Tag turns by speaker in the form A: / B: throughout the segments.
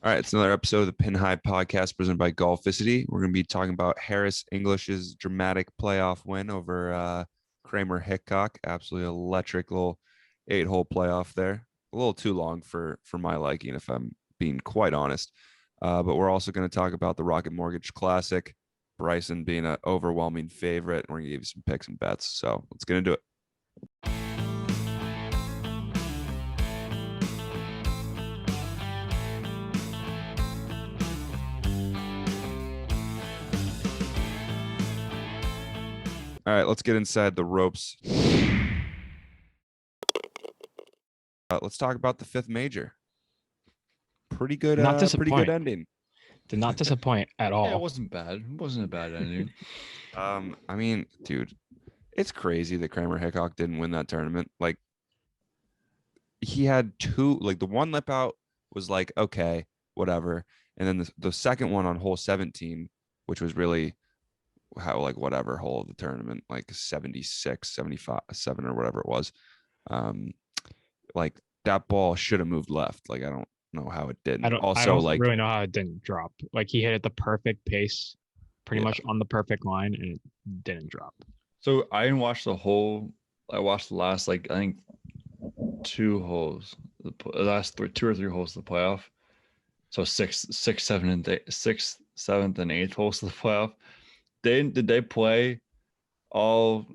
A: All right, it's another episode of the Pin High Podcast presented by Golficity. We're going to be talking about Harris English's dramatic playoff win over Kramer Hickok. Absolutely electric little 8-hole playoff there. A little too long for my liking, if I'm being quite honest. But we're also going to talk about the Rocket Mortgage Classic, Bryson being an overwhelming favorite. We're going to give you some picks and bets. So let's get into it. All right, let's get inside the ropes. Let's talk about the fifth major. Pretty good ending.
B: Did not disappoint at all.
C: Yeah, it wasn't bad. It wasn't a bad ending.
A: I mean, dude, it's crazy that Kramer Hickok didn't win that tournament. Like, he had two, like the one lip out was like, okay, whatever. And then the second one on hole 17, which was really how, like, whatever hole of the tournament, like 76, 75, 7 or whatever it was. Like, that ball should have moved left. Like, I don't know how it didn't.
B: I don't really know how it didn't drop. Like, he hit it the perfect pace, pretty much on the perfect line, and it didn't drop.
C: So I didn't watch the whole. I watched the last, like, I think 2 holes, the last 2 or 3 holes of the playoff. So 6th, 7th, and 8th holes of the playoff. Did they play all?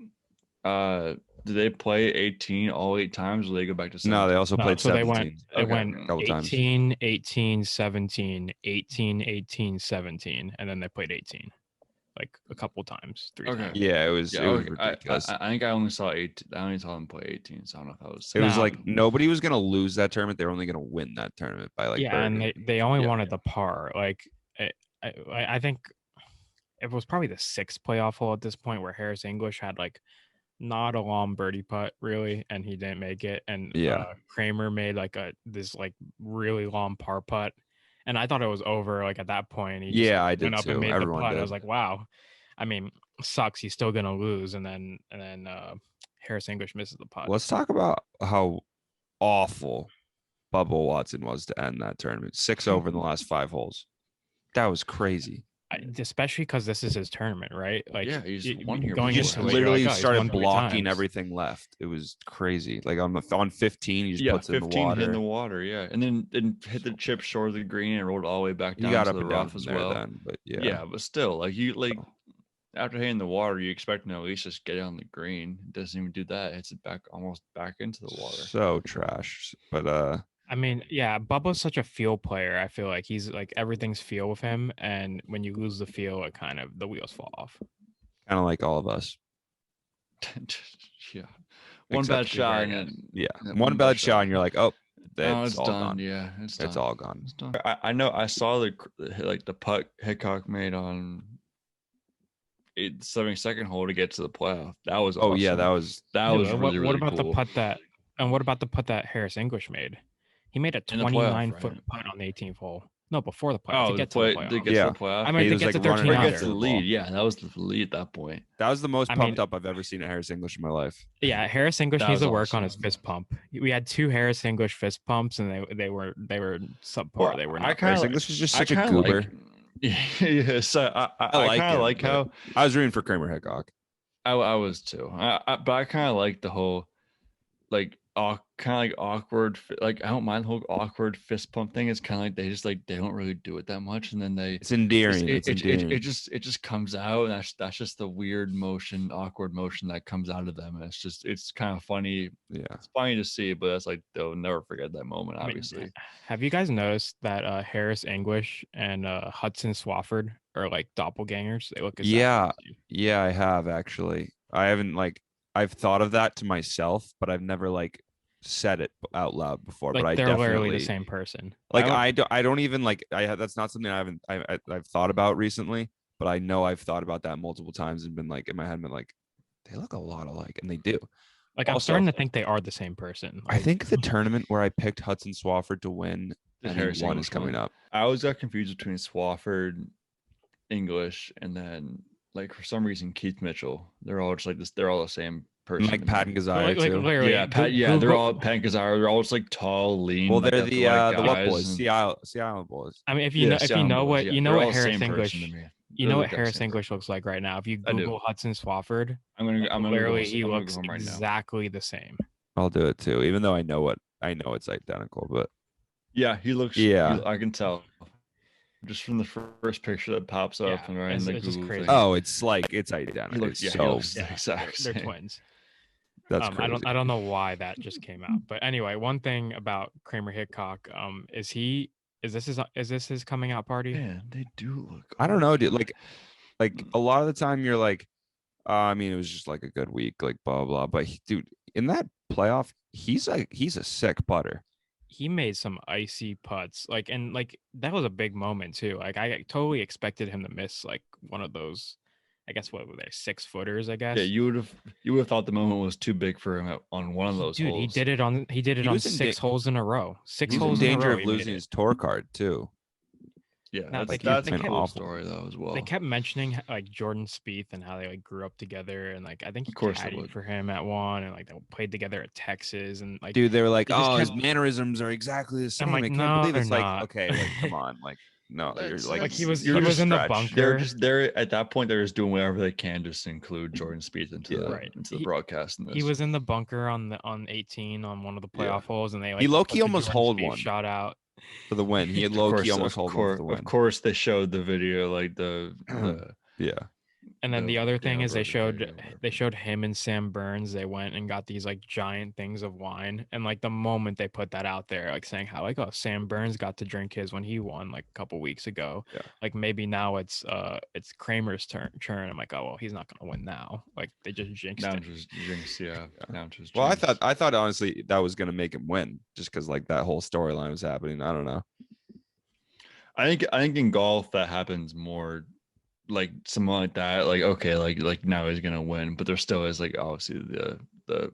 C: Did they play 18 all 8 times, or did they go back to 17?
A: No, they also played
B: so
A: 17.
B: They went
A: a couple
B: 18, 18, 17, 18, 18, 17, and then they played 18, like a couple times, 3 times.
A: Yeah, it was ridiculous.
C: I think I only saw 8. I only saw them play 18, so I don't know if that was.
A: It was like nobody was gonna lose that tournament. They were only gonna win that tournament by like.
B: Yeah, and they only wanted the par. Like, I think it was probably the 6th playoff hole at this point where Harris English had like not a long birdie putt really, and he didn't make it. And Kramer made like this like really long par putt, and I thought it was over like at that point. He just
A: I did
B: went up
A: too.
B: and made
A: Everyone
B: the putt.
A: did.
B: I was like, wow. I mean, sucks. He's still gonna lose, and then Harris English misses the putt.
A: Let's talk about how awful Bubba Watson was to end that tournament. 6 over in the last 5 holes. That was crazy.
B: Especially because this is his tournament, right? Like,
C: yeah, he's won here.
B: Going
A: he
B: into
A: literally started
B: blocking
A: blocking everything left. It was crazy. Like on 15, he just puts it in the water.
C: Hit in the water, yeah, and then hit the chip short of the green and rolled all the way back down.
A: He got
C: to
A: up
C: the
A: and
C: rough
A: down
C: as
A: there
C: well.
A: then, but
C: but still, like after hitting the water, you expect him to at least just get it on the green. It doesn't even do that. It hits it almost back into the water.
A: So trash. But
B: I mean, yeah, Bubba's such a feel player. I feel like he's like everything's feel with him, and when you lose the feel, it kind of the wheels fall off.
A: Kind of like all of us.
C: Yeah, one bad shot,
A: one bad shot, and you're like, oh,
C: it's
A: all
C: done.
A: Gone.
C: Yeah,
A: it's all gone.
C: It's done. I know. I saw the putt Hickok made on 72nd hole to get to the playoff. That was awesome.
A: that was
C: really
B: what about
C: cool.
B: the putt that Harris English made? He made a 29-foot putt on the 18th hole. No, before the playoff.
C: To get to the playoff.
B: I mean, to get to 13
C: to
B: under.
C: get to the lead. Yeah, that was the lead at that point.
A: That was the most pumped up I've ever seen at Harris English in my life.
B: Yeah, Harris English needs to work on his fist pump. We had 2 Harris English fist pumps, and they were subpar.
A: Well,
B: they were not.
A: Harris English was just such a goober.
C: So I kind of like how
A: I was rooting for Kramer Hickok.
C: I was too. But I kind of like the whole kind of awkward. Like, I don't mind the whole awkward fist pump thing. It's kind of like they don't really do it that much, and then it's
A: endearing.
C: It just comes out, and that's just the weird motion, awkward motion that comes out of them, and it's kind of funny.
A: Yeah,
C: it's funny to see, but it's like they'll never forget that moment. Obviously,
B: have you guys noticed that Harris English and Hudson Swafford are like doppelgangers? They look exactly
A: yeah, I have actually. I haven't I've thought of that to myself, but I've never said it out loud before.
B: Like,
A: but
B: they're literally the same person.
A: Like, I don't even that's not something I've thought about recently, but I know I've thought about that multiple times and been like in my head, been like, they look a lot alike, and they do.
B: Like, I'm starting to think they are the same person.
A: I think the tournament where I picked Hudson Swafford to win and he won is coming up.
C: I always got confused between Swafford, English, and then for some reason Keith Mitchell. They're all just like this. They're all the same person.
A: like
C: to
A: Pat
C: me.
A: and Gazire too.
B: literally,
C: Yeah, Pat. Yeah, they're all Pat Kazar. They're all just like tall, lean.
A: Well,
C: like
A: they're
C: athletic
A: the what
C: guys,
A: boys?
C: and-
A: Sea Island boys.
B: I mean, if
C: Yeah,
B: you know
C: boys,
B: what
C: yeah, they're all the
B: Harris
C: same person
B: English,
C: to me.
B: you
C: They
B: know
C: look
B: what
C: that
B: Harris
C: same
B: English
C: person.
B: looks like right now. If you
C: I do.
B: Google Hudson Swafford,
C: I'm gonna go.
B: literally he
C: I'm gonna
B: looks
C: go home right now.
B: exactly the same.
A: I'll do it too, even though I know it's identical, but
C: Yeah, he looks.
A: yeah.
C: I can tell just from the first picture that pops up
B: Yeah,
C: and right in
B: it's
C: the
B: just
C: Google
B: crazy.
C: thing.
A: Oh, it's
C: He
A: identical.
C: looks.
A: It's
C: Yeah, he
A: so
C: looks the exact
B: They're
C: same.
B: twins.
A: that's crazy.
B: I don't know why that just came out, but anyway, one thing about Kramer Hickok, is this his coming out party?
C: Man, they do look.
A: I don't know, dude. Like a lot of the time, you're like, I mean, it was just like a good week, like blah blah. But dude, in that playoff, he's a sick putter.
B: He made some icy putts, and that was a big moment too. Like I totally expected him to miss like one of those. I guess what were they 6-footers? I guess.
C: Yeah, you would have thought the moment was too big for him on one of those
B: Dude,
C: holes.
B: he did it on
A: He was in
B: 6 holes in a row. Six
A: He's in
B: holes in a
A: danger
B: row.
A: of
B: he made
A: losing
B: it.
A: his tour card too.
C: Yeah,
B: Now,
C: that's
B: they
C: a
B: kept-
C: cool
A: awful.
C: story though as well.
B: They kept mentioning like Jordan Spieth and how they like grew up together, and like I think he
C: Of course they
B: caddied
C: would.
B: for him at one, and like they played together at Texas, and like
A: Dude, they were like,
B: They just
A: oh, his
B: kept-
A: mannerisms are exactly the same.
B: like,
A: I can't
B: no,
A: believe
B: they're
A: it's like,
B: not.
A: okay, like come on, like no, you're
C: That's-
A: like,
B: Like, he was-
A: you're
B: he
A: just
B: was in the
A: stretched.
B: bunker.
C: They're at that point. They're just doing whatever they can just to include Jordan Spieth into
A: Yeah.
C: the
B: Right.
C: into the
B: He-
C: broadcast. In this.
B: he was in the bunker on 18 on one of the
A: Yeah.
B: playoff holes, and they like
A: He low-key
B: put the
A: almost
B: Jordan
A: hold
B: Spieth
A: one.
B: shot out.
A: For the win. He had
C: Of
A: low
C: course,
A: key almost hold one for the win.
C: Of course, they showed the video, like the
A: Yeah.
B: And then
C: The
B: the other thing
C: Dale
B: is they
C: Brody video,
B: showed him and Sam Burns. They went and got these like giant things of wine, and like the moment they put that out there, like saying how like, oh, Sam Burns got to drink his when he won like a couple weeks ago.
A: Yeah.
B: Like maybe now it's Kramer's turn. I'm like, oh well, he's not gonna win now. Like they just jinxed
C: now
B: it.
C: just jinx. Yeah, now just.
A: Well,
C: jinx.
A: I thought honestly that was gonna make him win just because like that whole storyline was happening. I don't know.
C: I think in golf that happens more, like something like that. Like okay, like now he's gonna win, but there still is like obviously the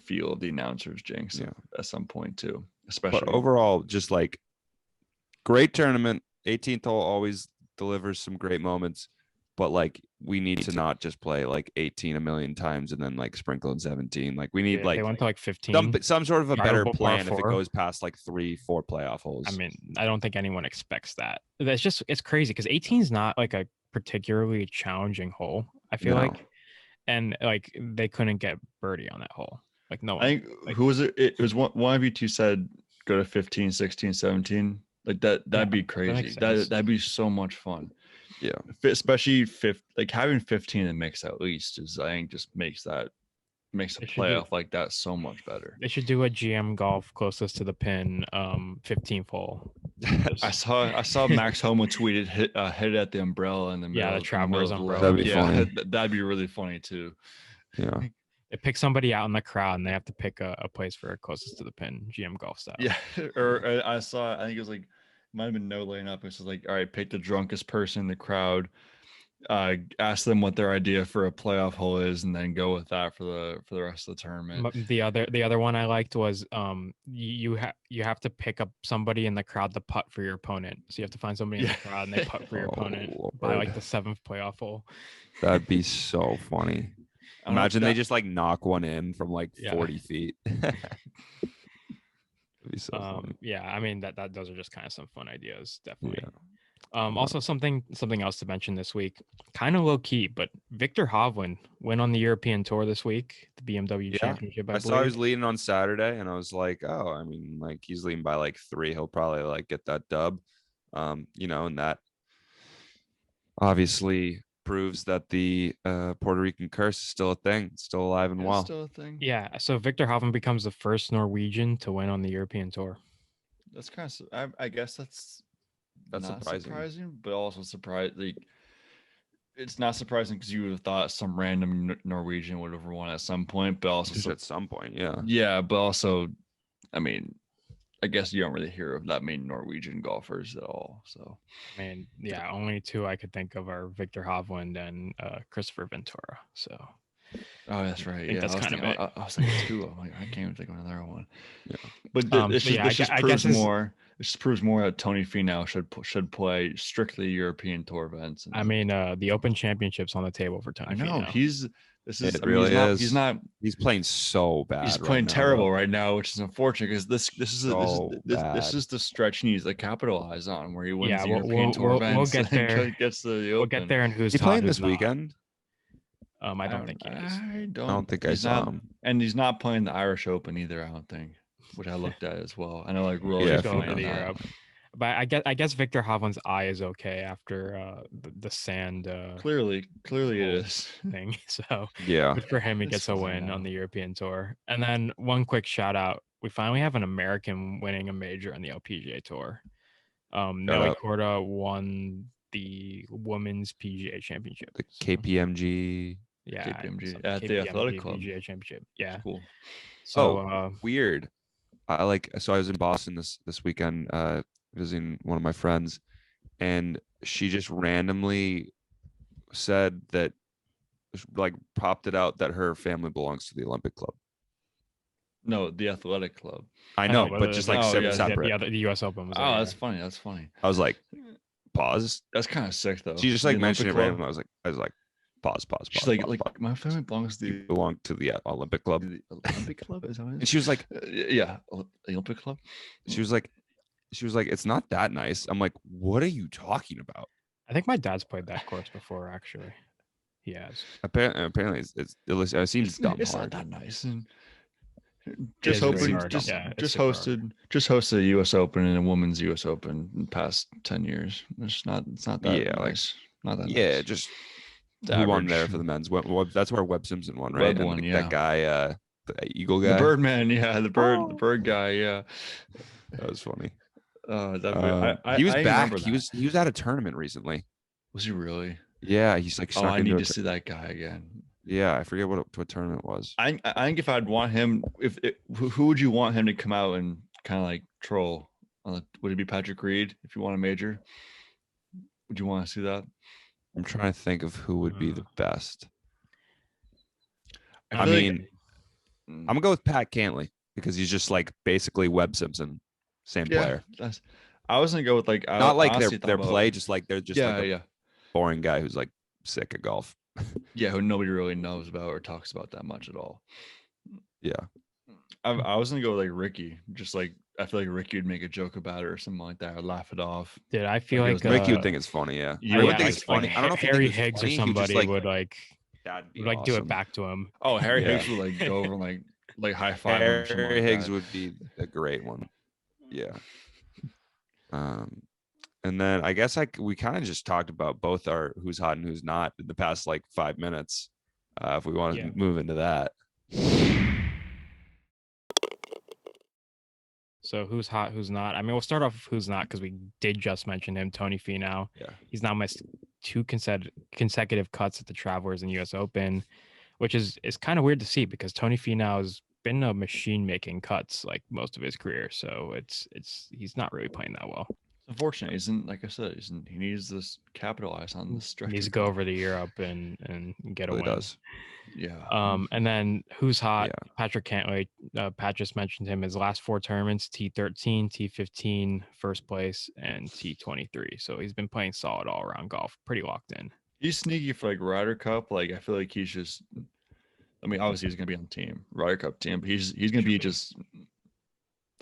C: feel of the announcers jinx
A: Yeah.
C: at some point too, especially.
A: But overall, just like great tournament. 18th hole always delivers some great moments, but like we need to not just play like 18 a million times and then like sprinkle in 17. Like we need
B: Yeah,
A: like
B: they went to like 15.
A: some sort of a better
B: drivable par
A: plan if it
B: 4.
A: goes past like 3-4 playoff holes.
B: I mean, I don't think anyone expects that. It's crazy because 18 is not like a particularly challenging hole. I feel
A: No.
B: like, and like they couldn't get birdie on that hole. Like no one.
C: I think
B: like-
C: who was it? It was one of you two said go to 15, 16, 17. Like that'd be
B: makes
C: crazy.
B: sense.
C: That'd be so much fun.
A: Yeah.
C: Especially like having 15 in the mix at least is I think just makes a
B: They should do-
C: playoff like that so much better.
B: They should do a GM golf closest to the pin, 15th hole.
C: I saw Max Homa tweeted hit it at the umbrella in the middle.
B: Yeah, the
C: in
B: traveler's
C: middle of
B: umbrella.
A: That'd be
C: yeah,
A: funny.
C: that'd be really funny too.
A: Yeah.
B: They pick somebody out in the crowd, and they have to pick a place for closest to the pin, GM golf style.
C: Yeah, or I think it was like might have been no laying up. It's just like, all right, pick the drunkest person in the crowd, ask them what their idea for a playoff hole is, and then go with that for the rest of the tournament.
B: The other one I liked was you have to pick up somebody in the crowd to putt for your opponent. So you have to find somebody in the crowd and they putt for your
A: Oh,
B: opponent
A: Lord.
B: by like the 7th playoff hole.
A: That'd be so funny.
C: I don't know if
A: Imagine they
C: that-
A: just like knock one in from like
B: Yeah.
A: 40 feet. That'd be so funny.
B: Yeah, I mean that those are just kind of some fun ideas, definitely.
A: Yeah.
B: Also something else to mention this week, kind of low key, but Victor Hovland went on the European Tour this week, the BMW
A: Yeah,
B: Championship. I
A: I saw he was
B: believe.
A: leading on Saturday, and I was like, oh, I mean, like he's leading by like 3. He'll probably like get that dub. And that obviously proves that the Puerto Rican curse is still a thing, it's still alive and
C: It's
A: well.
C: still a thing.
B: Yeah, so Victor Hovland becomes the first Norwegian to win on the European Tour.
C: That's kind of. I guess that's not
A: surprising.
C: but also surprising. Like, it's not surprising because you would have thought some random Norwegian would have won at some point, but also
A: Just at some point, yeah.
C: yeah, but also, I mean, I guess you don't really hear of that many Norwegian golfers at all. So
B: I mean, yeah, only 2 I could think of are Victor Hovland and Christopher Ventura. So
C: oh, that's right.
B: think
C: Yeah,
B: that's
C: I was
B: kind of
C: thinking, I was thinking 2. I'm like, I can't even think of another one.
A: Yeah.
C: But
B: But
C: this
B: yeah,
C: just
B: I
C: proves
B: guess
C: more. just proves more that Tony Finau should play strictly European Tour events.
B: I mean, the Open Championship's on the table for Tony
C: I know
B: Finau.
A: It really is.
C: He's not.
A: He's playing so bad.
C: He's playing
A: right now,
C: terrible
A: though.
C: right now, which is unfortunate because this is the stretch he needs to capitalize on, where he wins
B: Yeah,
C: the
B: we'll-
C: European Tour
B: we'll
C: events
B: get
C: and
B: there.
C: gets to the
B: We'll
C: Open.
B: get there, and who's
A: He
B: hot,
A: playing
B: who's
A: this
B: not.
A: weekend?
B: I don't think he is.
C: I
A: don't think I
C: he's
A: saw
C: not-
A: him.
C: And he's not playing the Irish Open either. I don't think, which I looked at as well. I know, like Rory
A: Yeah,
B: He's
C: is
B: going
C: playing
B: to
C: that.
B: Europe. But I guess Victor Hovland's eye is okay after the sand
C: Clearly it
B: Oh.
C: is.
B: thing. So
A: Yeah.
B: good for him. He
C: It's
B: gets a
C: fine
B: win
C: now.
B: on the European Tour. And then one quick shout out: we finally have an American winning a major on the LPGA Tour. Nelly
A: out.
B: Corda won the Women's PGA Championship.
A: The
B: So,
A: KPMG.
B: yeah,
C: KPMG
B: some
C: at the Athletic Club.
B: PGA Championship. Yeah.
C: Cool.
B: So
A: Weird. I was in Boston this weekend, visiting one of my friends, and she just randomly said that, like, popped it out that her family belongs to the Olympic Club.
C: No, the Athletic Club.
A: I know, but just like
C: yeah,
A: separate.
B: the US Open was.
C: Oh, that's funny. That's funny.
A: I was like, pause.
C: That's kind of sick though.
A: She just
C: The
A: like mentioned it
C: Olympic Club.
A: randomly. I was like, pause.
C: She's
A: pause,
C: like
A: pause.
C: my family belongs to
A: You belong to the Olympic Club.
C: the Olympic Club. Is that what it
A: And
C: is?
A: she was like,
C: Yeah, the Olympic Club.
A: she was like, it's not that nice. I'm like, what are you talking about?
B: I think my dad's played that course before. Actually, he has.
A: Apparently, it seems dumb
C: It's
A: hard.
C: not that nice. And
B: is
C: just
B: really
C: hoping,
B: hard. Yeah, it's super hard.
C: just hosted a U.S. Open and a women's U.S. Open in the past 10 years. It's not that
A: Yeah, like,
C: nice. Not that
A: Yeah,
C: nice.
A: just
C: The
A: who won
C: average.
A: there for the men's? That's where Webb Simpson won, right?
C: Webb
A: And,
C: won,
A: like,
C: yeah.
A: that guy, the Eagle guy.
C: The Birdman, yeah, the
B: Oh.
C: bird guy, yeah.
A: That was funny.
C: He
A: He was
C: I
A: back.
C: remember
A: He was at a tournament recently.
C: Was he really?
A: Yeah, he's like
C: Oh,
A: snuck
C: I
A: into
C: need
A: a
C: to see that guy again.
A: Yeah, I forget what tournament it was.
C: I think if I'd want him, who would you want him to come out and kind of like troll? Would it be Patrick Reed if you want a major? Would you want to see that?
A: I'm trying to think of who would be the best. I
C: feel like-
A: mean, I'm gonna go with Pat Cantley because he's just like basically Webb Simpson, same player.
C: I was gonna go with like
A: Not like
C: honestly
A: their
C: thought about-
A: play, just like they're just
C: yeah,
A: like a
C: yeah,
A: boring guy who's like sick at golf.
C: yeah. Who nobody really knows about or talks about that much at all.
A: Yeah.
C: I was gonna go with like Ricky. Just like I feel like Ricky would make a joke about it or something like that. I'd laugh it off.
B: Dude, I feel
C: Like,
B: like
C: it was
A: Ricky would think it's funny. Yeah.
C: You
A: I
C: would
A: would think
C: think
A: it's funny.
C: like
A: I don't know if he'd
B: Harry
A: think it's
B: Higgs or
A: funny, he'd just,
B: somebody
A: like,
B: would like do it back to him.
C: Oh, Harry
A: Yeah.
C: Higgs would like go over and like high five him or something
A: Harry
C: like
A: Higgs
C: that.
A: would be a great one. Yeah. And then I guess we kind of just talked about both our who's hot and who's not in the past like 5 minutes. If we want to
B: Yeah.
A: move into that.
B: So who's hot, who's not? I mean, we'll start off with who's not because we did just mention him, Tony Finau.
A: Yeah.
B: He's now missed 2 consecutive cuts at the Travelers and U.S. Open, which is kind of weird to see because Tony Finau has been a machine making cuts like most of his career. So he's not really playing that well.
C: Unfortunately, isn't like I said, he needs to capitalize on this stretch.
B: He needs to go over to Europe and get a
A: Really
B: win.
A: does.
C: Yeah.
B: And then who's hot?
A: Yeah.
B: Patrick Cantlay. Pat just mentioned him. His last 4 tournaments: T13, T15, first place, and T23. So he's been playing solid all around golf, pretty locked in.
C: He's sneaky for like Ryder Cup. Like I feel like he's just. I mean, obviously he's gonna be on the team, Ryder Cup team, but he's gonna be just.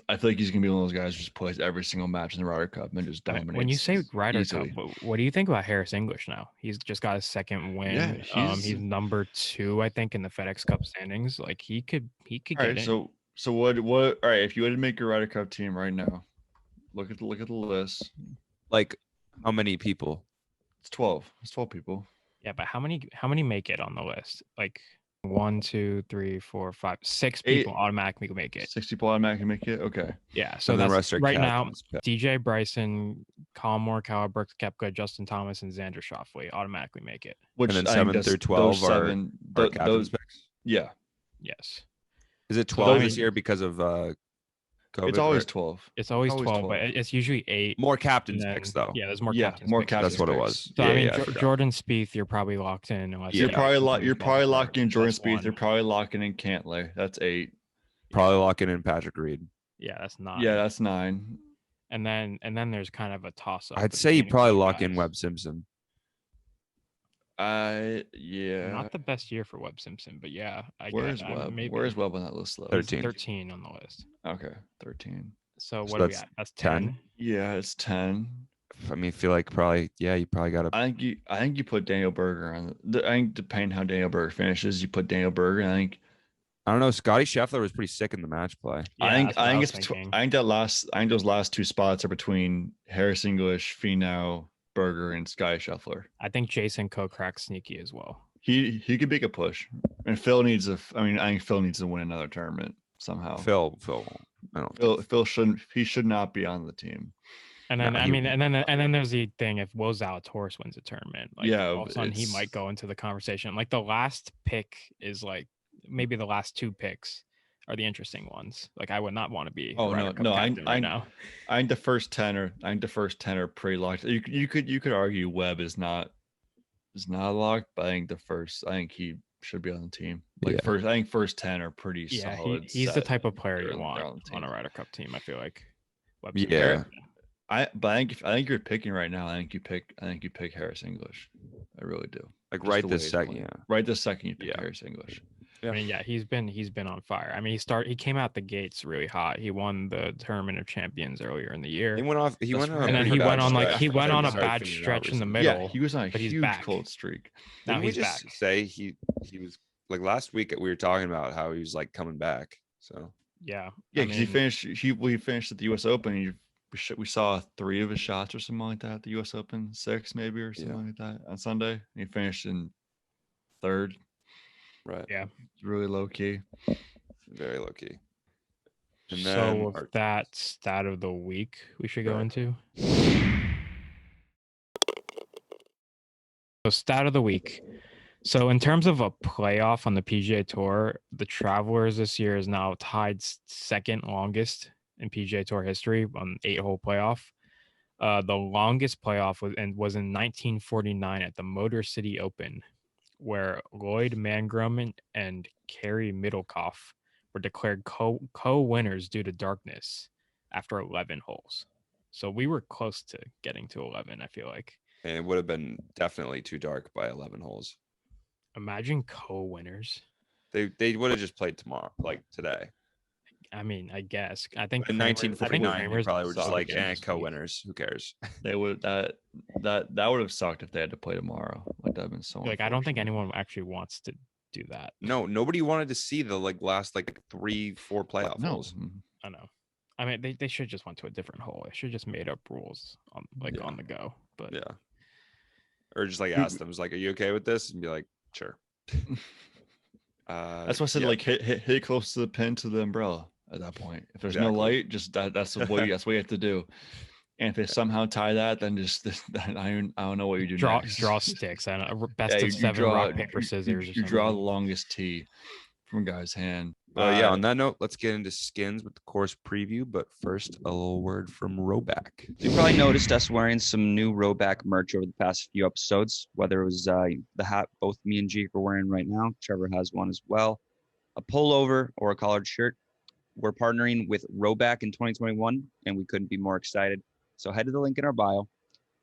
C: I feel like he's gonna be one of those guys who just plays every single match in the Ryder Cup and just dominates.
B: When you say Ryder
C: easily.
B: Cup, what do you think about Harris English now? He's just got his 2nd win.
C: Yeah,
B: he's number 2, I think, in the FedEx Cup standings. Like he could
C: All
B: get
C: right,
B: in.
C: so what? All right, if you had to make your Ryder Cup team right now, look at the list.
A: Like how many people?
C: It's 12. It's 12 people.
B: Yeah, but how many make it on the list? Like 1, 2, 3, 4, 5, 6
C: 8
B: people automatically make it.
C: 6 people automatically make it. Okay.
B: Yeah, so
A: And the
B: that's
A: rest are
B: right now.
A: captains.
B: DJ Bryson, Colin Morikawa, Brooks Koepka, Justin Thomas, and Xander Schauffele automatically make it.
C: Which
A: And then
C: I think
A: 7
C: that's-
A: through 12
C: those
A: are
C: seven,
A: Our
C: those,
A: captain's picks.
C: yeah.
B: Yes,
A: Is it 12
C: those-
A: this year because of COVID?
C: It's always
A: or-
C: 12.
B: it's always
C: always
B: 12,
C: 12.
B: but it's usually 8.
A: more
B: and
A: captains
B: then-
A: picks though.
B: Yeah, there's more
C: Yeah,
B: captains.
C: more
B: picks.
C: captains.
A: That's what it
C: picks.
A: was.
B: So
A: yeah,
B: I mean,
A: yeah, I forgot.
B: Jordan Spieth, you're probably locked in unless
A: Yeah.
C: You're probably
B: you're
C: locking in Jordan
B: plus
C: Spieth.
B: 1.
C: You're probably locking in Cantlay. That's 8.
A: Probably locking in Patrick Reed.
B: Yeah, that's not.
C: Yeah, that's 9.
B: And then there's kind of a toss up.
A: I'd say you probably lock in Webb Simpson.
C: Yeah.
B: Not the best year for Webb Simpson, but yeah,
C: Where's Webb?
B: Maybe
C: Where's Webb on that list though?
A: 13.
B: 13 on the list.
C: Okay, 13.
B: So
A: So
B: what are we
A: that's
B: at? That's
A: 10.
B: 10.
C: Yeah, it's 10.
A: I mean, feel like probably you probably got to.
C: I think you put Daniel Berger on. I think depending how Daniel Berger finishes, you put Daniel Berger.
A: I don't know. Scotty Scheffler was pretty sick in the match play.
B: Yeah,
C: I think those last two spots are between Harris English, Finau, Berger, and Sky Scheffler.
B: I think Jason Kokrak's sneaky as well.
C: He could make a push, and Phil needs I think Phil needs to win another tournament somehow.
A: Phil, I don't.
C: Phil shouldn't. He should not be on the team.
B: And then
A: No,
B: and then there's the thing, if Will Zalatoris wins a tournament, like
C: Yeah,
B: all of a sudden he
C: it's-
B: might go into the conversation. Like the last pick is like maybe the last two picks are the interesting ones. Like I would not want to be.
C: Oh,
B: Ryder Cup
C: no,
B: captain right now.
C: I think the first 10 are pretty locked. You could argue Webb is not locked, but I think he should be on the team. Like
A: Yeah.
C: I think first 10 are pretty
B: Yeah,
C: solid.
B: he's the
C: set.
B: type of player
C: They're
B: you
C: on the
B: want
C: team.
B: on a Ryder Cup team. I feel like. Webb
A: Yeah.
B: Simpson.
C: I think you're picking right now. I think you pick Harris English. I really do.
A: Like
C: Just
A: right
C: the
A: this
C: way he's
A: second,
C: playing.
A: yeah.
C: Right this second, you pick
A: Yeah.
C: Harris English.
B: I mean, yeah, he's been on fire. I mean, he came out the gates really hot. He won the Tournament of Champions earlier in the year.
A: He went off.
C: That's
A: on
C: right.
A: a
B: And then
A: pretty
B: he
A: bad
B: went on like
A: stretch.
B: he went on a
A: Started
B: bad
A: figuring it out
B: stretch in the
A: recently.
B: middle.
C: Yeah, he was on a
B: but he's
C: huge
B: back.
C: cold streak.
B: Now
A: Didn't we
B: he's
A: just
B: back.
A: say he was like last week we were talking about how he was like coming back. So
B: Yeah.
C: Yeah,
B: I
C: because he
B: mean,
C: finished. He finished at the U.S. Open. We saw 3 of his shots or something like that at the U.S. Open, 6 maybe or something like that on Sunday. He finished in 3rd.
A: right,
B: Yeah.
C: Really low key.
A: very low key. And
B: so
A: then
B: with that stat of the week, we should go
A: Right.
B: into. So stat of the week. So in terms of a playoff on the PGA Tour, the Travelers this year is now tied second longest in PGA Tour history on 8-hole playoff. The longest playoff was in 1949 at the Motor City Open, where Lloyd Mangrum and Kerry Middlecoff were declared co-winners due to darkness after 11 holes. So we were close to getting to 11, I feel like.
A: and it would have been definitely too dark by 11 holes.
B: Imagine co-winners.
A: They would have just played tomorrow, like today.
B: I mean, I guess. I think
A: In
B: Kramer-
A: 1949, they
B: Kramer's
A: probably were just
B: sucked
A: like,
B: again this week.
A: co-winners. Who cares?
C: They would that would have sucked if they had to play tomorrow. Like that'd been so.
B: Like, I don't think
C: unfortunate.
B: anyone actually wants to do that.
A: No, nobody wanted to see the last 3-4 playoff
C: No.
A: holes.
B: I know. I mean, they should just went to a different hole. They should just made up rules on
C: Yeah.
B: on the go. But
A: Yeah. Or just ask them, "Are you okay with this?" And be like, "Sure."
C: That's why I said
A: yeah.
C: hit close to the pin to the umbrella at that point. If there's no
A: Exactly.
C: light, just that's what you have to do. And if they somehow tie that, then just I don't know what you do.
B: draw
C: next.
B: sticks and best
C: Yeah,
B: of 7 rock paper scissors.
C: You draw the longest tee from a guy's hand.
A: Yeah. On that note, let's get into skins with the course preview. But first, a little word from Roback.
D: You probably noticed us wearing some new Roback merch over the past few episodes, whether it was the hat both me and Jake are wearing right now. Trevor has one as well. A pullover or a collared shirt. We're partnering with Roback in 2021, and we couldn't be more excited. So head to the link in our bio,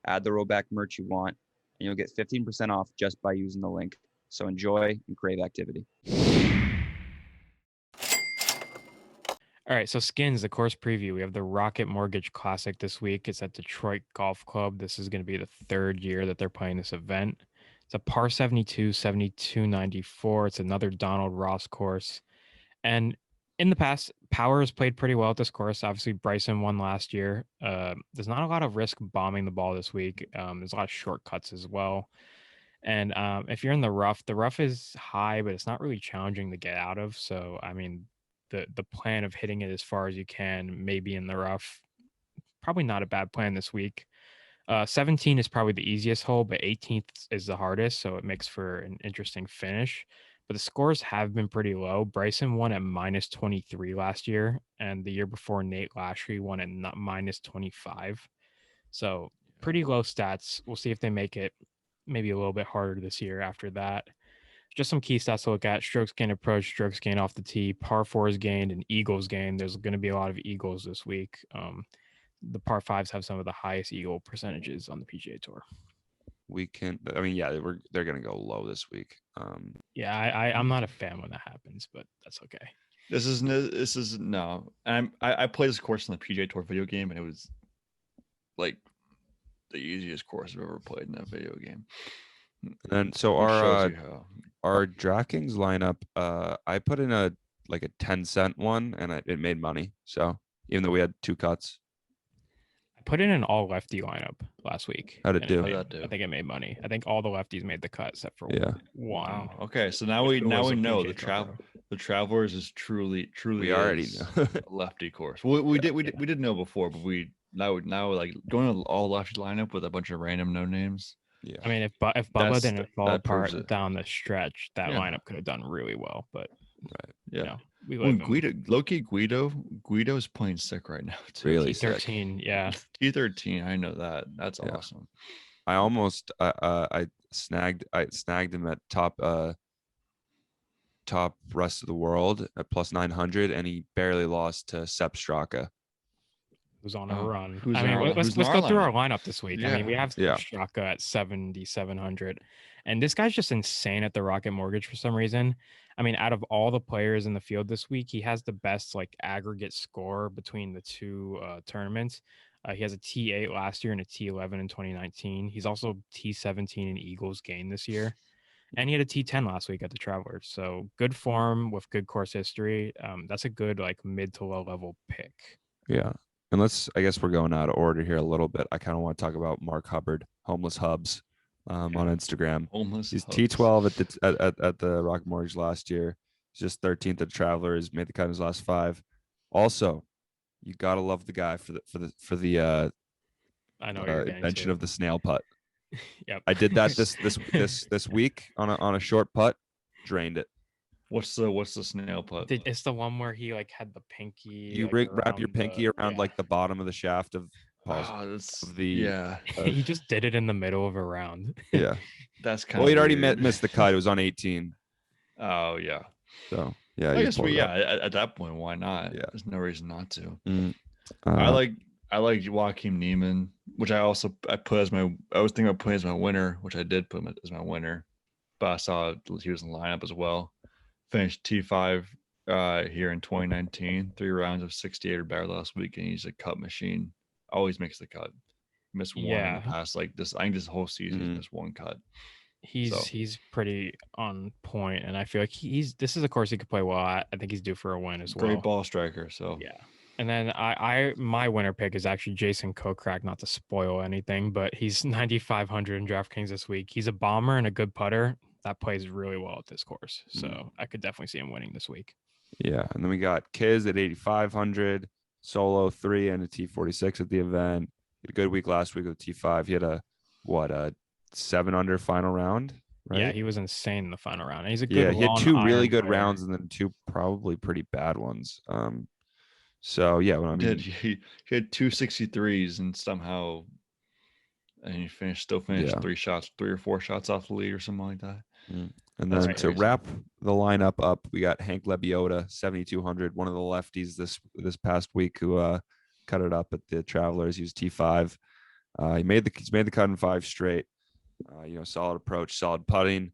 D: add the Roback merch you want, and you'll get 15% off just by using the link. So enjoy and crave activity.
B: All right, so skins, the course preview. We have the Rocket Mortgage Classic this week. It's at Detroit Golf Club. This is going to be the 3rd year that they're playing this event. It's a par 72, 72.94. It's another Donald Ross course. And in the past, Power has played pretty well at this course. Obviously, Bryson won last year. There's not a lot of risk bombing the ball this week. There's a lot of shortcuts as well. And if you're in the rough is high, but it's not really challenging to get out of. So, I mean, the plan of hitting it as far as you can, maybe in the rough, probably not a bad plan this week. 17 is probably the easiest hole, but 18th is the hardest, so it makes for an interesting finish. But the scores have been pretty low. Bryson won at -23 last year, and the year before Nate Lashley won at -25. So pretty low stats. We'll see if they make it maybe a little bit harder this year after that. Just some key stats to look at: strokes gained approach, strokes gained off the tee, par 4s gained, and eagles gained. There's going to be a lot of eagles this week. the par fives have some of the highest eagle percentages on the PGA Tour.
A: We can. I mean, yeah, they're gonna go low this week.
B: Yeah, I'm not a fan when that happens, but that's okay.
C: This is no. I played this course in the PGA Tour video game, and it was like the easiest course I've ever played in that video game.
A: And so
C: Which shows
A: our
C: you how.
A: our DraftKings lineup, I put in a 10-cent one, and it made money. So even though we had 2 cuts,
B: I put in an all lefty lineup last week.
A: How'd it
B: and
A: do?
C: How'd that do?
B: I think it made money. I think all the lefties made the cut except for
A: Yeah.
B: one.
C: Wow. Okay, so now we
B: It was a
C: know
B: PGA Tour, though.
C: the Travelers is truly
A: we already
C: is
A: know.
C: a lefty course. We did know before, but we now like going to all lefty lineup with a bunch of random no names.
A: Yeah.
B: I mean, if Bubba didn't fall
C: that proves
B: apart
C: it.
B: down the stretch, that
C: Yeah.
B: lineup could have done really well. But
C: Yeah.
B: you know, we
C: Well,
B: live in
C: Guido's playing sick right now too.
A: Really sick.
B: T13. Yeah,
C: T13. I know that. That's
A: Yeah.
C: awesome.
A: I almost I snagged him at top rest of the world at plus 900, and he barely lost to Sepp Straka.
B: who's on a
C: Oh,
B: run.
C: who's
B: I
C: in
B: mean,
C: our-
B: let's
C: who's in
B: go
C: our
B: through our
C: lineup?
B: lineup this week. I
C: Yeah.
B: mean, we have
A: Yeah.
B: Straka at 7,700, and this guy's just insane at the Rocket Mortgage for some reason. I mean, out of all the players in the field this week, he has the best aggregate score between the two tournaments. He has a T8 last year and a T11 in 2019. He's also T17 in Eagles gain this year. And he had a T10 last week at the Travelers. So good form with good course history. That's a good mid to low level pick.
A: Yeah. And I guess we're going out of order here a little bit. I kind of want to talk about Mark Hubbard, Homeless Hubs, on Instagram.
C: Homeless.
A: He's
C: Hubs.
A: T12 at the Rock Mortgage last year. He's just 13th at the Travelers, made the cut in his last 5. Also, you gotta love the guy for the
B: I know what you're getting
A: invention
B: to.
A: of the snail putt.
B: Yep.
A: I did that this week on a short putt, drained it.
C: What's the snail putt?
B: It's the one where he had the pinky.
A: You wrap your pinky around the bottom of the shaft of
C: That's
A: the
B: He just did it in the middle of a round.
A: yeah.
C: That's kind
A: Well,
C: of
A: he'd already
C: weird.
A: missed the cut. It was on 18.
C: Oh yeah.
A: So yeah,
C: I
A: you
C: guess
A: pulled it up.
C: at that point, why not?
A: Yeah.
C: There's no reason not to.
A: Uh,
C: I like Joaquin Neiman, which I put as my. I was thinking about putting as my winner, which I did put him as my winner, but I saw he was in the lineup as well. Finished T5 here in 2019, 3 rounds of 68 or better last week, and he's a cut machine. Always makes the cut. Missed one in
B: Yeah.
C: the past this. I think this whole season he's
A: Mhm.
C: missed one cut.
B: He's pretty on point, and I feel like this is a course he could play well at. I think he's due for a win as well.
C: Great ball striker. So
B: Yeah. And then my winner pick is actually Jason Kokrak, not to spoil anything, but he's 9,500 in DraftKings this week. He's a bomber and a good putter that plays really well at this course. So I could definitely see him winning this week.
A: Yeah, and then we got Kiz at 8,500, Solo 3 and a T46 at the event. He had a good week last week with a T5. He had a 7 under final round, right?
B: Yeah, he was insane in the final round. And he's a good.
A: Yeah, he had
B: long
A: 2 really
B: iron
A: good
B: player.
A: rounds and then 2 probably pretty bad ones. So yeah, well, I mean,
C: he had 263s and somehow, and he still finished
A: Yeah.
C: 3 or 4 shots off the lead or something like that.
A: and
C: That's
A: then to
C: crazy.
A: wrap the lineup up, we got Hank Lebioda, 7,200, one of the lefties this past week who cut it up at the Travelers. He was T5. He's made the cut in 5 straight. Solid approach, solid putting.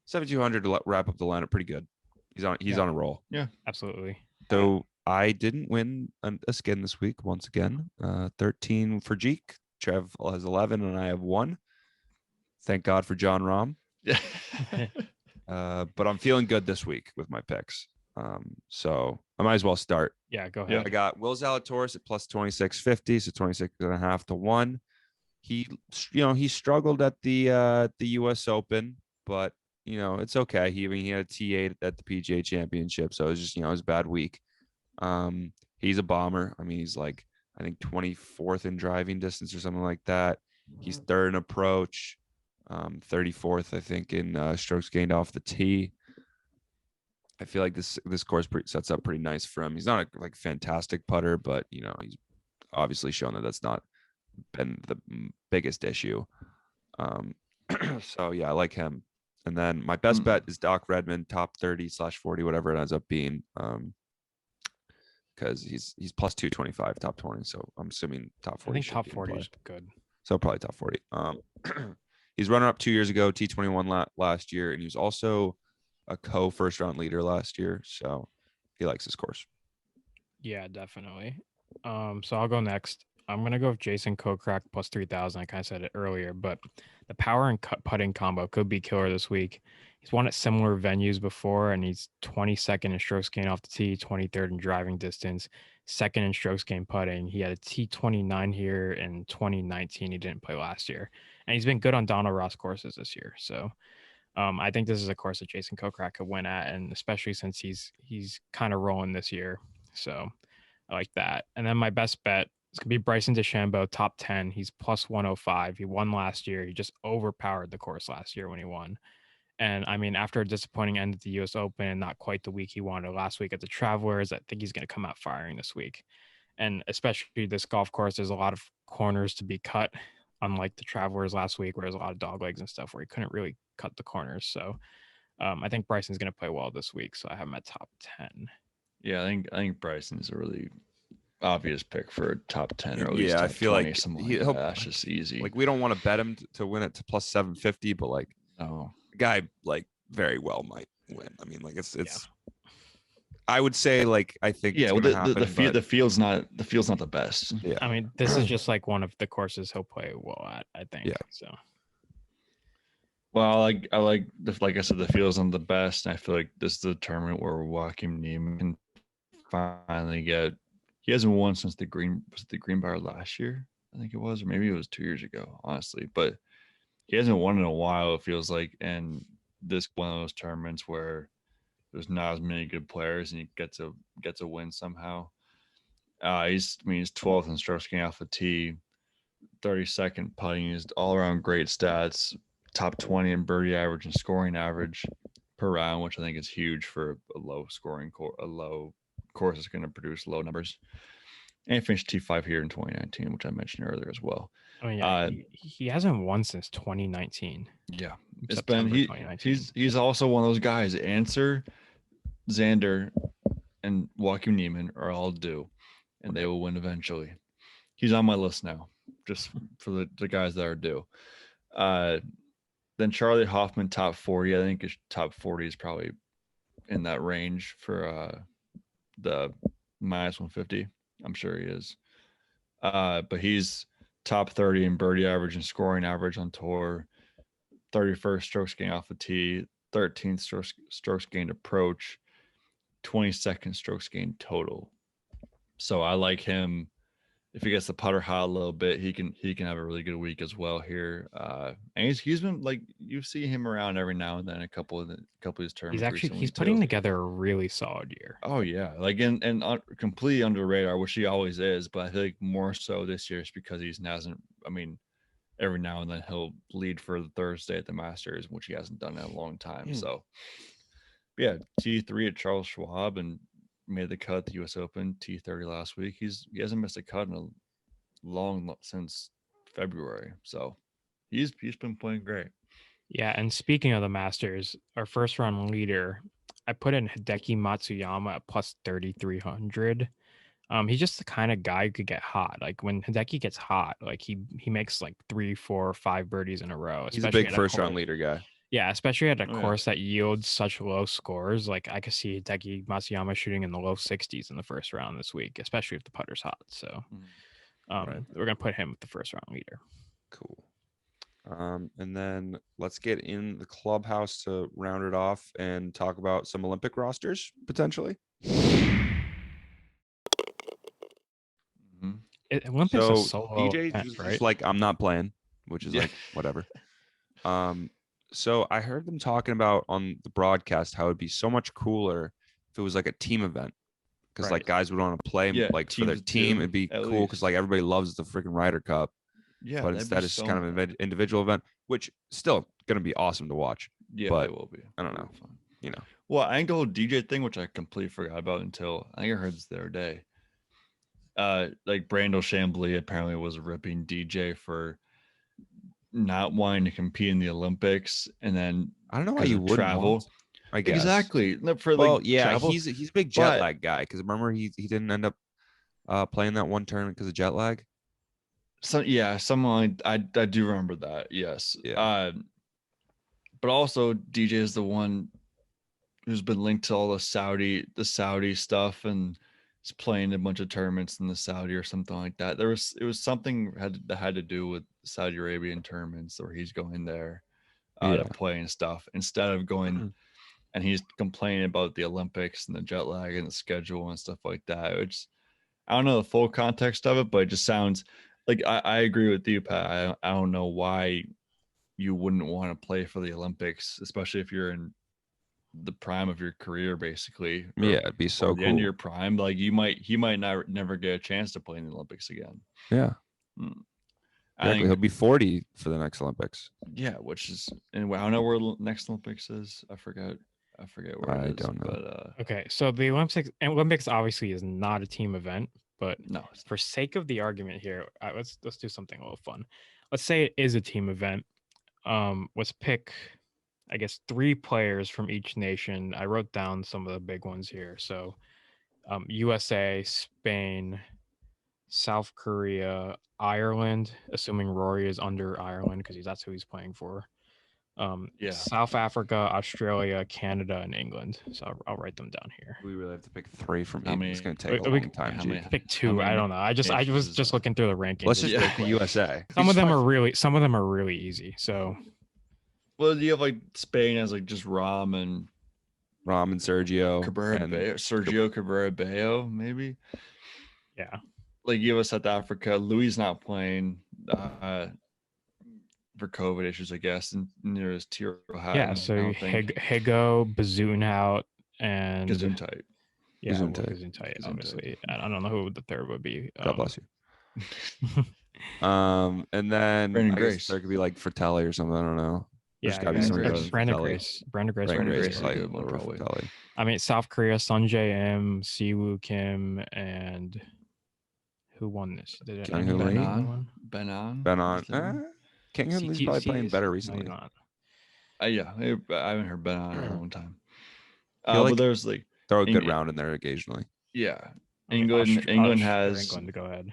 A: 7,200 to wrap up the lineup, pretty good. He's on a roll.
B: Absolutely.
A: So I didn't win a skin this week once again. 13 for Jeek. Trev has 11 and I have 1. Thank God for John Rahm.
C: Yeah.
A: But I'm feeling good this week with my picks. So I might as well start.
B: Yeah, go
C: Yeah.
B: ahead.
A: I got Will Zalatoris at plus 2650, so 26.5 to 1. He struggled at the U.S. Open, but it's okay. He had a T8 at the PGA Championship, so it was just it was a bad week. He's a bomber. I mean, he's I think 24th in driving distance or something like that. He's 3rd in approach, 34th I think in strokes gained off the tee. I feel like this course sets up pretty nice for him. He's not a fantastic putter, but he's obviously shown that that's not been the biggest issue. So yeah, I like him. And then my best bet is Doc Redman, top 30/40, whatever it ends up being. because he's plus 225, top 20. So I'm assuming top 40.
B: I think
A: should
B: top
A: be in
B: 40
A: play.
B: is good.
A: So probably top 40. He's runner up 2 years ago, T21 last year, and he was also a first round leader last year. So he likes his course.
B: Yeah, definitely. So I'll go next. I'm gonna go with Jason Kokrak plus 3,000. I kind of said it earlier, but the power and putting combo could be killer this week. He's won at similar venues before, and he's 22nd in strokes gained off the tee, 23rd in driving distance, second in strokes gained putting. He had a T29 here in 2019. He didn't play last year, and he's been good on Donald Ross courses this year. So I think this is a course that Jason Kokrak could win at, and especially since he's kind of rolling this year. So I like that. And then my best bet is gonna be Bryson DeChambeau, top 10. He's plus 105. He won last year. He just overpowered the course last year when he won. And I mean, after a disappointing end at the US Open and not quite the week he wanted last week at the Travelers, I think he's going to come out firing this week. And especially this golf course, there's a lot of corners to be cut, unlike the Travelers last week, where there's a lot of dog legs and stuff where he couldn't really cut the corners. So I think Bryson's going to play well this week. So I have him at top 10.
C: Yeah, I think Bryson's a really obvious pick for a top 10 or at least
A: Yeah, I
C: top
A: feel
C: 20,
A: like
C: something
A: he'll-
C: like that. That's just easy.
A: Like we don't want to bet him to win it to plus 750, but like
C: no.
A: the guy like very well might win. I mean, like it's. I would say like I think
C: Yeah,
A: it's
C: well,
A: gonna happen,
C: the field's not the best.
A: Yeah,
B: I mean, this is just like one of the courses he'll play well at, I think.
A: Yeah.
B: So
C: Well, I like like I said, the field's not the best. And I feel like this is the tournament where Joaquin Niemann can finally get. He hasn't won since the Greenbrier last year, I think it was, or maybe it was 2 years ago, honestly. But he hasn't won in a while, it feels like, and this one of those tournaments where there's not as many good players and he gets a win somehow. He's 12th in strokes gained off the tee, 32nd putting. He's all around great stats, top 20 in birdie average and scoring average per round, which I think is huge for a low course is going to produce low numbers. And he finished T5 here in 2019, which I mentioned earlier as well.
B: I mean, yeah, he hasn't won since 2019.
C: Yeah, it's
B: September
C: been
B: 2019.
C: he's also one of those guys. Answer, Xander, and Joaquin Niemann are all due, and they will win eventually. He's on my list now, just for the guys that are due. Then Charlie Hoffman, top 40. I think his top 40 is probably in that range for the minus 150. I'm sure he is. But he's top 30 in birdie average and scoring average on tour, 31st strokes gained off the tee, 13th strokes gained approach, 22nd strokes gained total. So I like him. If he gets the putter hot a little bit, he can have a really good week as well here. And he's been like, you see him around every now and then a couple of his tournaments.
B: He's putting together a really solid year.
C: Oh yeah, like and completely under the radar, which he always is. But I feel like more so this year is because he hasn't. I mean, every now and then he'll lead for the Thursday at the Masters, which he hasn't done in a long time. So yeah, T3 at Charles Schwab and made the cut at the US Open, T30 last week. He hasn't missed a cut in a long since February. So he's been playing great.
B: Yeah, and speaking of the Masters, our first round leader, I put in Hideki Matsuyama at plus 3,300. He's just the kind of guy who could get hot. Like when Hideki gets hot, like he makes like 3, 4, 5 birdies in a row.
A: he's a big first round leader guy.
B: Yeah, especially at a course that yields such low scores. Like I could see Hideki Matsuyama shooting in the low 60s in the first round this week, especially if the putter's hot. So we're gonna put him with the first round leader.
A: Cool. And then let's get in the clubhouse to round it off and talk about some Olympic rosters potentially.
B: Olympus
A: So
B: is solo
A: DJ
B: event,
A: just
B: right?
A: like I'm not playing, which is like whatever. So I heard them talking about on the broadcast how it'd be so much cooler if it was like a team event, because like guys would want to play like for their team. It'd be cool because like everybody loves the freaking Ryder Cup.
C: Yeah,
A: but instead it's kind of an individual event, which still gonna be awesome to watch.
C: Yeah,
A: but
C: it will be.
A: I don't know.
C: Well, I think the whole DJ thing, which I completely forgot about until I think I heard this the other day. Like Brandel Chambly apparently was ripping DJ for not wanting to compete in the Olympics, and then
A: I don't know why you would
C: travel.
A: I guess.
C: Exactly. No, for
A: Well,
C: like
A: yeah,
C: travel,
A: he's a big jet
C: but
A: lag guy because remember he didn't end up playing that one tournament because of jet lag.
C: someone I do remember that. Yes.
A: Yeah.
C: But also DJ is the one who's been linked to all the Saudi stuff and is playing a bunch of tournaments in the Saudi or something like that. It was something that had to do with Saudi Arabian tournaments where he's going there
A: Yeah.
C: to play and stuff instead of going, and he's complaining about the Olympics and the jet lag and the schedule and stuff like that. Which I don't know the full context of it, but it just sounds like I agree with you, Pat. I don't know why you wouldn't want to play for the Olympics, especially if you're in the prime of your career, basically.
A: Yeah, it'd be so
C: the end of
A: cool.
C: your prime. Like he might never get a chance to play in the Olympics again.
A: Yeah.
C: I
A: Exactly. He'll
C: think,
A: be 40 for the next Olympics.
C: yeah, which is, and I don't know where the next Olympics is. I forget where
A: I
C: it is.
A: don't know.
C: But
B: Okay, so the Olympics obviously is not a team event, but
C: no,
B: for sake of the argument here, let's do something a little fun. Let's say it is a team event. Let's pick, I guess, 3 players from each nation. I wrote down some of the big ones here. So, USA, Spain, South Korea, Ireland, assuming Rory is under Ireland because that's who he's playing for.
C: Yeah.
B: South Africa, Australia, Canada, and England. So I'll write them down here.
A: We really have to pick 3 from
C: How
A: 8.
C: many-
A: It's going to take a
B: we-
A: long time,
C: how
A: G.
C: many-
B: Pick 2.
C: many
B: I don't know. I was
C: nations
B: just
C: is
B: looking through the rankings.
A: Let's just
C: Yeah.
A: pick the USA.
B: Some of
C: Just
B: them
C: find-
B: are really easy. So
C: Well, you have like Spain as like just Rom and
A: Rom and Sergio.
C: Sergio Cabrera Bello, maybe.
B: yeah.
C: Like you have South Africa. Louis not playing for COVID issues, I guess. And there's Tiro Hatton.
B: Yeah, so Higo, Bazoonhout, and
C: Gesundheit.
B: yeah,
A: Gesundheit.
B: Gesundheit,
C: Gesundheit.
B: obviously. I don't know who the third would be.
A: God bless you. And then
C: Brandon
A: I guess
C: Grace.
A: there could be like Fratelli or something. I don't know. There's
B: Yeah,
A: gotta be somebody
C: Brandon
A: other
C: Grace.
A: than
B: Brandon
A: Fratelli.
B: Grace. Brandon Grace.
A: Brandon
C: Grace
A: Grace
C: is
A: is
C: a
A: like
C: good one,
A: over
C: probably.
A: Fratelli.
B: I mean, South Korea, Sunjae M, Siwoo Kim, and who won this? Did it
A: Kyung
B: anybody
A: Lee?
B: won?
C: Benon.
A: Ben on.
C: Is that one?
A: King Hyun Lee's probably playing better recently.
B: No,
C: Yeah, I haven't heard Benon in a long time.
A: Feel
C: But
A: like-
C: there's like,
A: Throw a good
C: Eng-
A: round in there occasionally.
C: yeah,
B: I mean,
C: England has
B: England. Go ahead.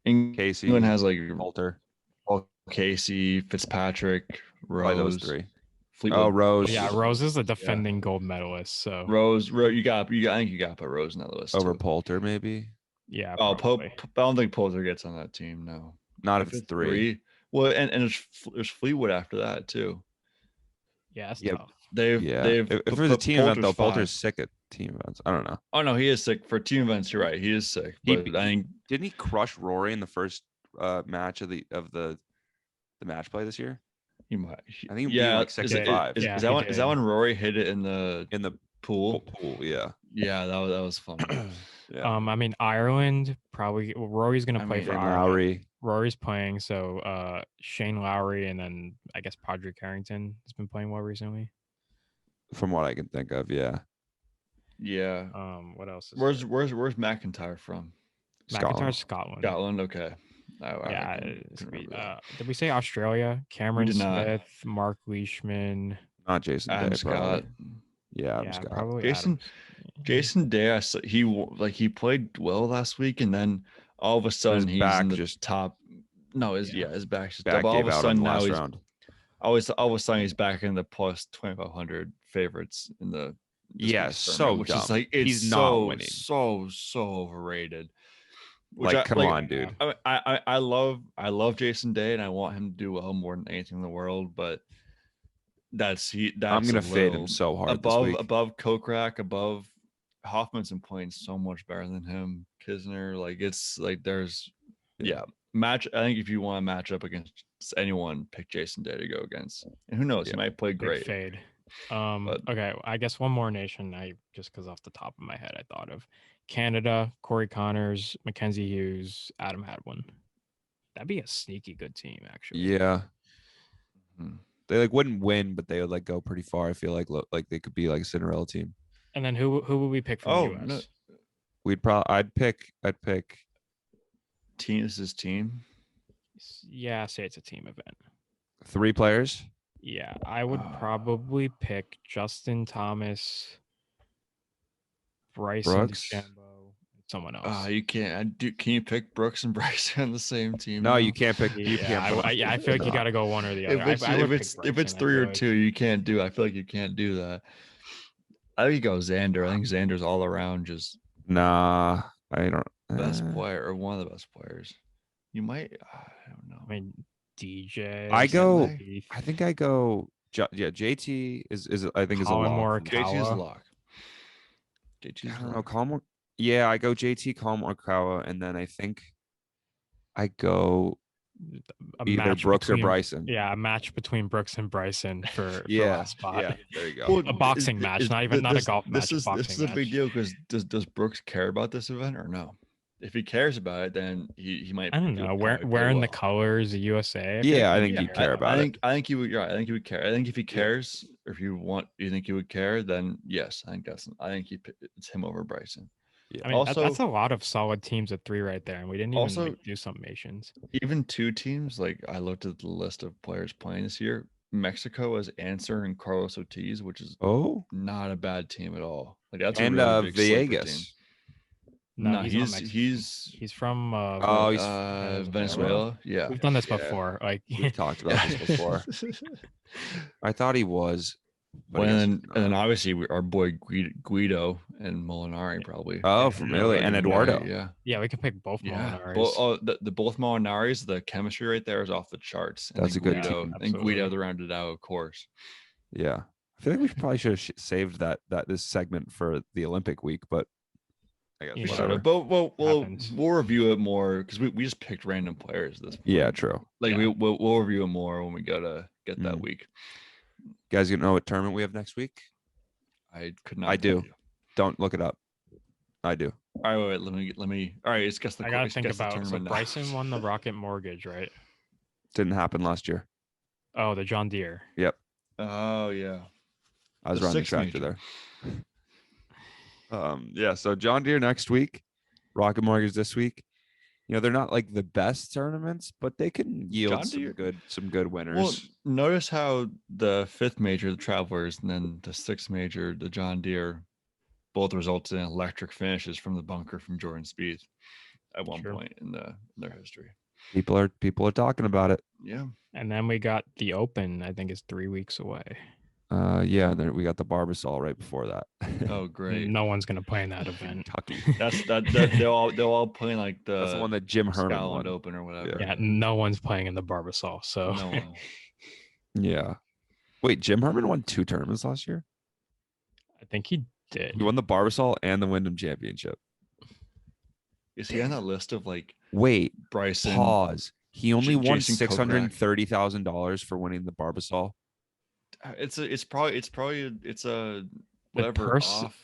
A: Casey,
C: England has like
A: Walter,
C: Paul Casey, Fitzpatrick,
A: probably those
C: Rose,
A: 3.
C: Fleetwood.
A: Oh, Rose.
B: Yeah, Rose is a defending gold medalist. So
C: Rose. You got. I think you got to put Rose in that list
A: Over
C: too.
A: Poulter, maybe.
B: yeah,
C: Oh,
B: probably.
C: I don't think Poulter gets on that team. No,
A: Not if it's 3.
C: Well, and there's Fleetwood after that too.
B: Yeah, that's
A: Yeah,
B: tough.
C: They've
A: Yeah.
C: they've
A: If it was a
C: put
A: team event, though,
C: Poulter's 5.
A: Poulter's sick at team events. I don't know.
C: Oh no, he is sick for team events. You're right. He is sick.
A: He
C: But I think
A: Didn't he crush Rory in the first match of the match play this year?
C: he might.
A: I think he beat him like 6-5
C: Is
B: Yeah,
C: that
B: he
C: when? Is that
B: did.
C: when Rory hit it in the
A: in the
C: pool?
A: pool. Yeah.
C: Yeah, that was fun.
A: Yeah.
B: I mean, Ireland probably. Well, Rory's gonna
C: I
B: play
C: mean,
B: for
A: and
B: Ireland.
A: Lowry.
B: Rory's playing, so Shane Lowry, and then I guess Padraig Harrington has been playing well recently.
A: From what I can think of, yeah.
C: Yeah.
B: What else? Is
C: Where's McIntyre from?
B: McIntyre's Scotland?
C: Scotland. Okay.
B: Yeah,
C: couldn't remember that.
B: did we say Australia? Cameron
C: did not.
B: Smith, Mark Leishman.
A: Not Jason
C: Adam
A: Day,
C: Scott.
A: probably. Yeah, Adam
B: Yeah,
A: Scott.
B: probably
C: Jason- Jason Day, he played well last week, and then all of a sudden he's
A: back
C: in the
A: just-
C: top. No, his back's just
A: Back
C: all
A: gave
C: of a
A: out on
C: sudden
A: the
C: now
A: last
C: he's
A: round.
C: all of a sudden he's back in the plus 2,500 favorites in the this
A: Yeah,
C: week's
A: so
C: tournament, which
A: dumb.
C: is like it's
A: He's not
C: so
A: winning.
C: so overrated. Which
A: Like, come on, dude.
C: I love Jason Day and I want him to do well more than anything in the world, but that's
A: I'm gonna
C: a
A: fade him
C: little
A: so hard
C: above
A: this week.
C: above Kokrak, above Hoffman's been playing so much better than him. Kisner, like it's like there's match. I think if you want to match up against anyone, pick Jason Day to go against. And who knows, he might play
B: Big
C: great.
B: fade.
C: But-
B: Okay, I guess one more nation. Just because off the top of my head, I thought of Canada, Corey Connors, Mackenzie Hughes, Adam Hadwin. That'd be a sneaky good team, actually.
A: Yeah.
C: Mhm.
A: They like wouldn't win, but they would like go pretty far. I feel like they could be like a Cinderella team.
B: And then who would we pick from
C: Oh,
B: the US?
C: no.
A: I'd pick
C: Team, this is team.
B: Yeah, say it's a team event.
A: 3 players.
B: Yeah, I would probably pick Justin Thomas, Bryson
A: Brooks?
B: DeChambeau, and someone else.
C: You can't. Can you pick Brooks and Bryson on the same team?
A: No,
C: now?
A: you can't pick. You
B: Yeah,
A: can't put them.
B: I feel like you
A: No.
B: got to go one or the other.
C: If it's
B: I would
C: if
B: pick
C: it's
B: Bryson, I
C: 3
B: feel
C: or
B: like.
C: 2, you can't do. I feel like you can't do that. I think you go Xander. I think Xander's all around just
A: Nah, I don't.
C: best player or one of the best players. You might. I don't know.
B: I mean, DJ.
A: I go.
B: Heath,
A: I think I go. Yeah, JT is I think is a
B: Colin
A: lock.
C: JT's
B: Morikawa.
C: lock. JT's
A: I don't know.
C: lock.
A: Colin. Yeah, I go JT, Colin Morikawa, and then I think I go
B: A
A: either
B: match
A: Brooks or
B: between-
A: Bryson.
B: Yeah, a match between Brooks and Bryson for
A: Yeah,
B: last spot.
A: yeah. There you go.
C: Well,
B: A boxing match, not a golf match.
C: This
B: A boxing
C: is a big
B: match.
C: deal because does Brooks care about this event or no? If he cares about it, then he might.
B: I don't
C: do
B: know.
C: probably
B: Wearing the
C: well.
B: colors of USA. feel
A: Yeah, I
B: like
A: think
B: he'd
A: he'd care about it.
C: I think he would. Yeah, I think he would care. I think if he cares, or if you think he would care, then yes, I think it's him over Bryson.
A: Yeah.
B: I mean,
C: Also-
B: that's a lot of solid teams at 3 right there, and we didn't even
C: Also-
B: do summations.
C: Even 2 teams, like I looked at the list of players playing this year. Mexico has Answer and Carlos Ortiz, which is
A: Oh,
C: not a bad team at all. Like that's
A: and
C: a really big sleeper team.
A: Vegas.
C: No,
B: not
C: he's
B: Mexican.
C: he's
B: He's from
A: Oh, he's
C: Venezuela. Yeah.
B: We've done this
A: Yeah.
B: before. Like
A: We've talked about this before. I thought he was. But I guess
C: and
A: he's
C: then
A: not.
C: obviously our boy Guido and Molinari probably.
A: Oh, from Italy and Eduardo.
C: Yeah.
B: yeah, we can pick both
C: Yeah.
B: Molinaris.
C: The both Molinaris, the chemistry right there is off the charts. And
A: That's
C: then
A: a good
C: Guido,
A: team.
C: And Guido
B: Absolutely.
C: rounded out, of course.
A: Yeah, I feel like we probably should have saved that this segment for the Olympic week, but I guess
B: We
C: We
B: should
C: should
A: whatever.
C: have, but we'll
B: Happens.
C: review it more because we just picked random players at this point.
A: Yeah, true.
C: Like
B: Yeah.
C: we'll review it more when we go to get that
A: Mm.
C: week.
A: You guys, know what tournament we have next week?
C: I could not.
A: I
C: tell
A: do.
C: you.
A: Don't look it up. I do.
C: All right, wait, let me. All right, let's guess the.
B: I gotta
C: let's
B: think
C: guess the
B: about. So
C: tournament now.
B: Bryson won the Rocket Mortgage, right?
A: Didn't happen last year.
B: Oh, the John Deere.
C: Oh yeah.
A: I was
C: The
A: running the
C: sixth
A: tractor
C: major.
A: there. Yeah. So John Deere next week, Rocket Mortgage this week. You know, they're not like the best tournaments, but they can yield
C: John Deere-
A: some good winners.
C: Well, notice how the 5th major, the Travelers, and then the 6th major, the John Deere, both resulted in electric finishes from the bunker from Jordan Spieth at one
B: True.
C: point in their history.
A: people are talking about it.
C: Yeah.
B: And then we got the Open. I think is 3 weeks away.
A: Yeah, there we got the Barbasol right before that.
C: Oh, great.
B: No one's gonna play in that event.
A: Kentucky.
C: That's that. They're all playing like the.
A: That's the one that Jim Herman
C: Scotland
A: won.
C: Open or whatever.
B: Yeah, no one's playing in the Barbasol. So
C: No one.
A: Yeah. Wait, Jim Herman won 2 tournaments last year.
B: I think he did.
A: He won the Barbasol and the Wyndham Championship.
C: Is he on that list of like
A: Wait,
C: Bryson?
A: pause. He only won
C: Jason
A: $630,000 for winning the Barbasol.
C: It's a whatever
B: purse-
C: off.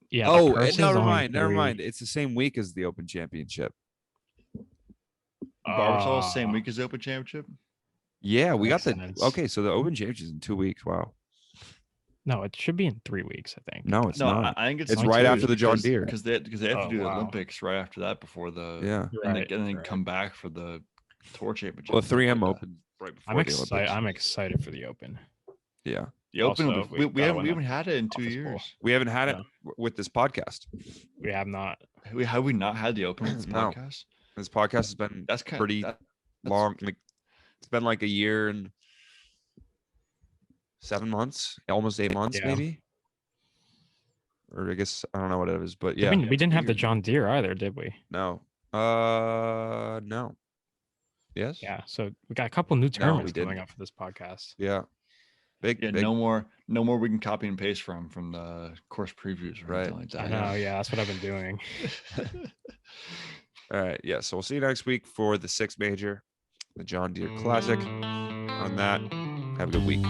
B: Yeah. the
A: Oh,
B: purse is
A: never
B: only
A: mind. Never
B: 3.
A: mind. It's the same week as the Open Championship.
C: Barbasol same
B: Ah.
C: week as the Open Championship.
A: Yeah, we got
B: Makes
A: the
B: sense.
A: okay. So the Open Championship is in 2 weeks. Wow.
B: No, it should be in 3 weeks. I think.
A: No, it's
C: No,
A: not.
C: I think it's
A: It's
C: only
A: right
C: 2
A: after the John Deere.
C: because they have to
B: Oh,
C: do the
B: wow.
C: Olympics right after that before the
A: Yeah.
C: and then
B: Right.
C: come back for the Tour Championship.
A: Well,
C: and stuff
A: 3M
C: like that.
A: Open right before
B: I'm
A: the
B: excited.
A: Olympics.
B: I'm excited for the Open.
A: Yeah.
C: The Open.
B: Also,
C: we,
B: we've
C: we
B: gotta
C: haven't
B: win
C: we
B: the
C: haven't had it in 2
B: office pool.
C: years.
A: We haven't had it
B: No.
A: with this podcast.
B: We have not.
C: Have we not had the Open with this
A: No.
C: podcast?
A: This podcast has been
C: That's kind
A: pretty
C: of
A: long. Like it's been like a year and 7 months, almost 8 months,
B: Yeah.
A: maybe. Or I guess I don't know what it is, but
B: I
A: yeah.
B: mean, we didn't have the
C: figured.
B: John Deere either, did we?
A: No. No. Yes.
B: Yeah. So we got a couple new tournaments
A: didn't.
B: coming up for this podcast.
A: Yeah. Big.
C: Yeah,
A: big.
C: no more we can copy and paste from the course previews or
A: Right.
C: anything like that.
B: I know. Yeah, that's what I've been doing.
A: All right. Yeah. So we'll see you next week for the 6th major, the John Deere Classic. On that, have a good week.